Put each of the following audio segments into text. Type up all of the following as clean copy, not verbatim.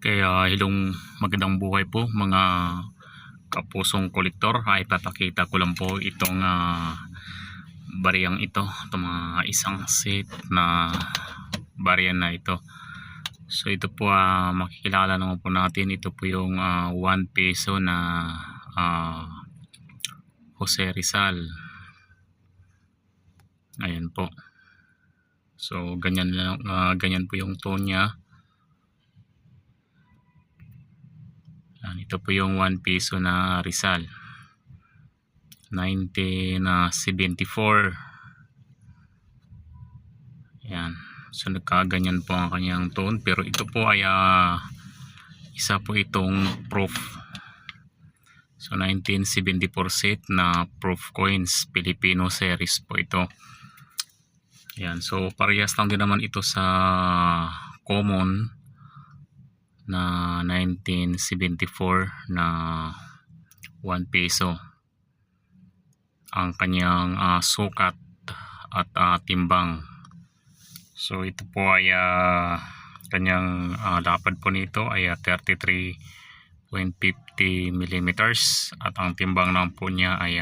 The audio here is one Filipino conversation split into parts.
Helong magandang buhay po mga kapusong kolektor. Ipapakita ko lang po itong bariyang ito, itong mga isang set na bariyan na ito. So ito po makikilala naman po natin, ito po yung 1 peso na Jose Rizal. Ayan po. So ganyan lang, ganyan po yung tone niya. Ito po yung 1 peso na Rizal 1974. Yan. So nagkaganyan po ang kanyang tone, pero ito po ay isa po itong proof. So 1974 set na proof coins, Filipino series po ito. Yan. So parehas lang din naman ito sa common na 1974 na 1 peso ang kanyang sukat at timbang. So ito po ay kanyang lapad po nito ay 33.50 millimeters at ang timbang naman po niya ay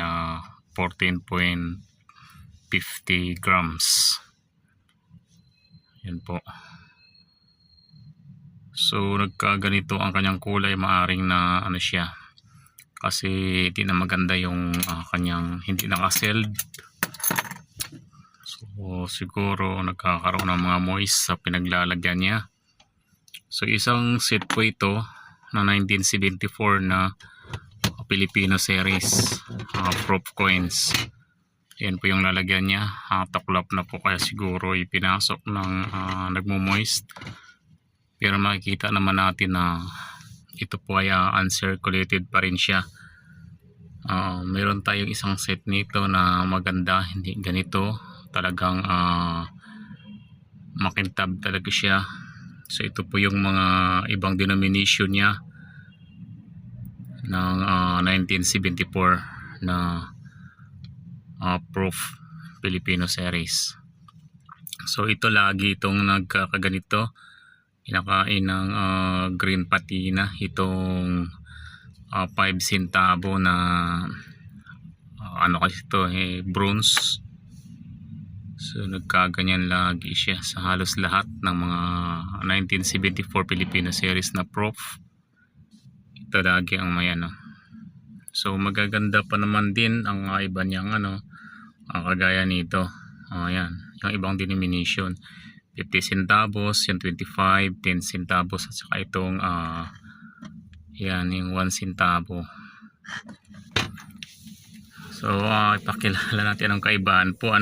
14.50 grams. Yan po. So nagkaganito ang kanyang kulay, maaring na ano siya kasi hindi na maganda yung kanyang hindi nakaseld. So siguro nagkakaroon ng mga moist sa pinaglalagyan niya. So isang set po ito na 1974 na Filipino series proof coins. Yan po yung lalagyan niya. Taklap na po kaya siguro ipinasok ng nagmo-moist. Pero makikita naman natin na ito po ay uncirculated pa rin siya. Meron tayong isang set nito na maganda, hindi ganito. Talagang makintab talaga siya. So ito po yung mga ibang denomination niya ng 1974 na proof Filipino series. So ito lagi itong nagkakaganito. Kinakain ng green patina itong 5 centavo na ano kasi ito bronze. So nagkaganyan lagi siya sa halos lahat ng mga 1974 Filipino series na proof. Ito lagi ang may ano. So magaganda pa naman din ang iba niyang kagaya nito. Ayan, yung ibang denomination. 50 centavos, yung 25, 10 centavos at saka itong yan yung 1 centavo. So ipakilala natin ang kaibahan po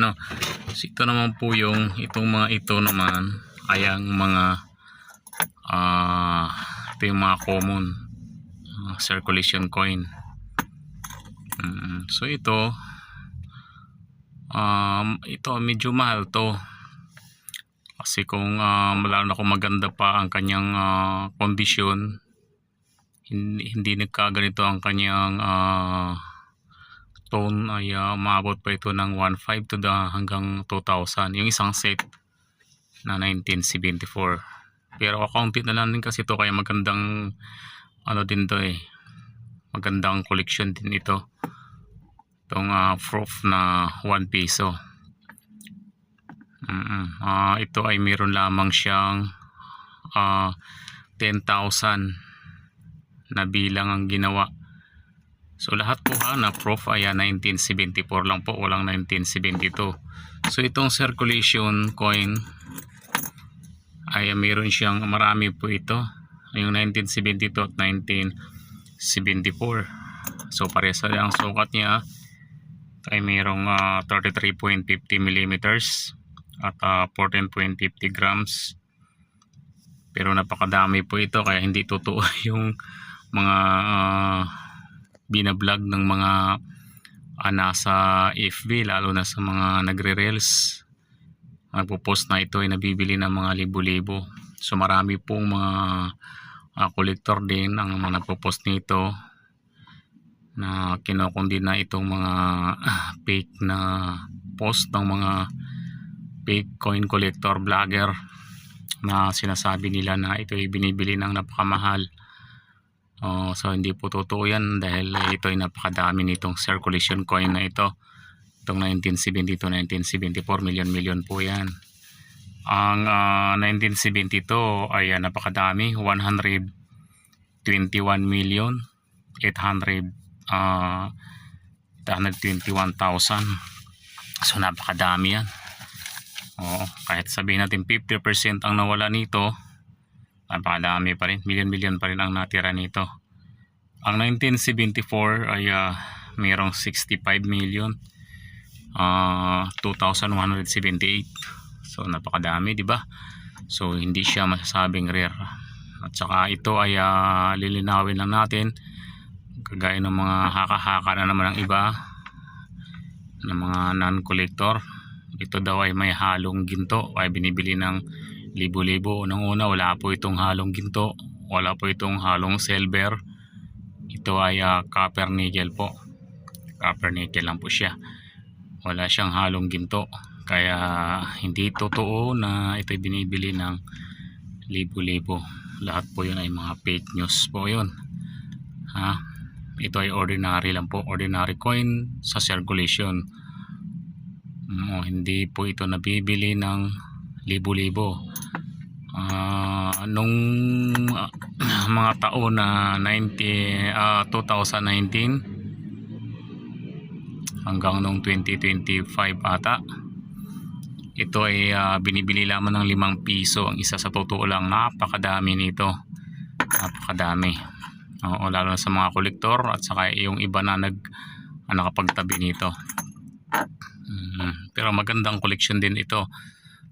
so, ito naman po yung itong mga ito naman ay ang mga ito yung mga common circulation coin. So ito medyo mahal to. Kasi kung lalo na kung maganda pa ang kanyang kondisyon, hindi nagkaganito ang kanyang tone, ay umabot pa ito ng 1.5 to hanggang 2,000 yung isang set na 1974. Pero kaunti na lang din kasi ito, kaya magandang din to magandang collection din ito, itong proof na 1 peso. Ito ay meron lamang siyang 10,000 na bilang ang ginawa. So lahat po na proof ay 1974 lang po, walang 1972. So itong circulation coin ay meron siyang marami po ito, yung 1972 at 1974. So parehas ang sukat niya ay mayroong 33.50 millimeters at 14.50 grams. Pero napakadami po ito, kaya hindi totoo yung mga binablog ng mga nasa FB, lalo na sa mga nagre-reels. Nagpo-post na ito ay nabibili ng mga libo-libo. So marami pong mga collector din ang mga nagpo-post nito na kinukundi na itong mga fake na post ng mga fake coin collector vlogger na sinasabi nila na ito ay binibili ng napakamahal. So hindi po totoo yan, dahil ito ay napakadami nitong circulation coin na ito. Itong 1970 to 1974, milyon po yan. Ang 1972 ay napakadami, 121,821,000. So napakadami yan. Kahit sabihin natin 50% ang nawala nito, napakadami pa rin, milyon pa rin ang natira nito. Ang 1974 ay mayroong 65 million, 2,178. So napakadami, di ba? So hindi siya masasabing rare. At saka ito ay lilinawin lang natin, kagaya ng mga haka-haka na naman ang iba ng mga non-collector. Ito daw ay may halong ginto, ay binibili ng libo-libo. Unang-una, wala po itong halong ginto, wala po itong halong silver. Ito ay copper nickel po. Copper nickel lang po siya, wala siyang halong ginto. Kaya hindi totoo na ito'y binibili ng libo-libo. Lahat po yun ay mga fake news po yun. Ito ay ordinary lang po, ordinary coin sa circulation. Hindi po ito nabibili ng libo-libo. Nung mga taon na 2019 hanggang nung 2025 ata, ito ay binibili lamang ng 5 piso ang isa. Sa totoo lang, napakadami nito, napakadami. Lalo na sa mga kolektor at saka yung iba na nakapagtabi nito. Pero magandang collection din ito.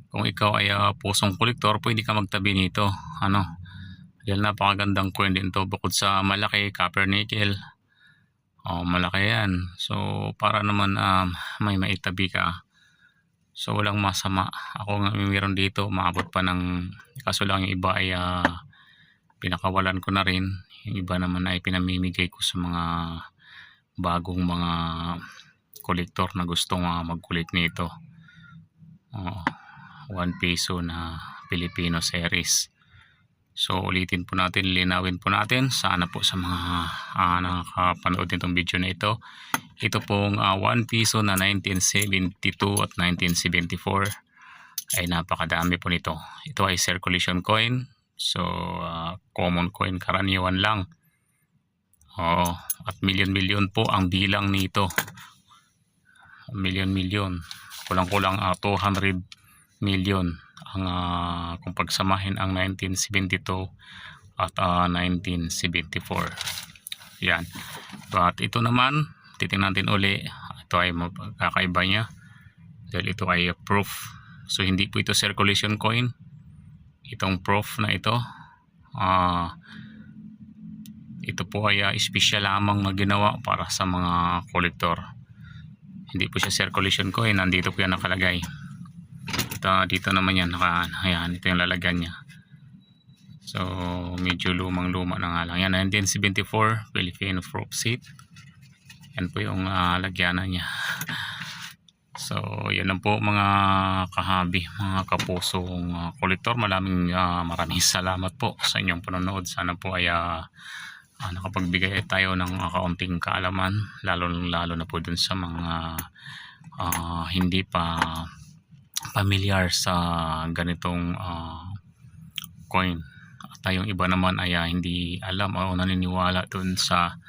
Kung ikaw ay pusong kolektor, pwede ka magtabi nito. Dahil napakagandang coin din ito. Bukod sa malaki, copper nickel, malaki yan. So para naman may maitabi ka, so walang masama. Ako nga mayroon dito, maabot pa ng, kaso lang yung iba ay pinakawalan ko na rin. Yung iba naman ay pinamimigay ko sa mga bagong mga kolektor na gustong mag-collect nito. 1 piso na Filipino series. So ulitin po natin, linawin po natin, sana po sa mga nakakapanood nitong video na ito. Ito pong 1 piso na 1972 at 1974 ay napakadami po nito. Ito ay circulation coin. So common coin, karaniwan lang. At milyon po ang bilang nito. Milyon. Kulang-kulang 200 million ang kung pagsamahin ang 1972 at 1974. Yan. At ito naman, titingnan natin uli. Ito ay magkakaiba niya, dahil ito ay proof. So hindi po ito circulation coin. Itong proof na ito, ito po ay special lamang na ginawa para sa mga kolektor. Hindi po siya circulation coin. Nandito po yan nakalagay. Dito naman yan, ayan, ito yung lalagyan niya. So medyo lumang-luma na nga lang yan. 1974 Filipino proof seat. Yan po yung lagyanan niya. So yan lang po mga kahabi, mga kapusong kolektor. Maraming salamat po sa inyong panonood. Sana po ay nakapagbigay tayo ng kaunting kaalaman, lalo na po dun sa mga hindi pa familiar sa ganitong coin. At tayong iba naman ay hindi alam o naniniwala dun sa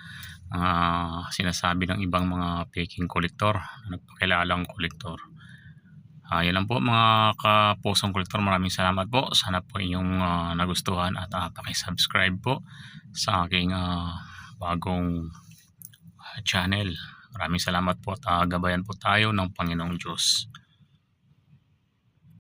sinasabi ng ibang mga faking kolektor, nagpakilalang kolektor. Yan lang po mga kapusong kolektor. Maraming salamat po. Sana po inyong nagustuhan at pakisubscribe po sa aking bagong channel. Maraming salamat po at gabayan po tayo ng Panginoong Diyos.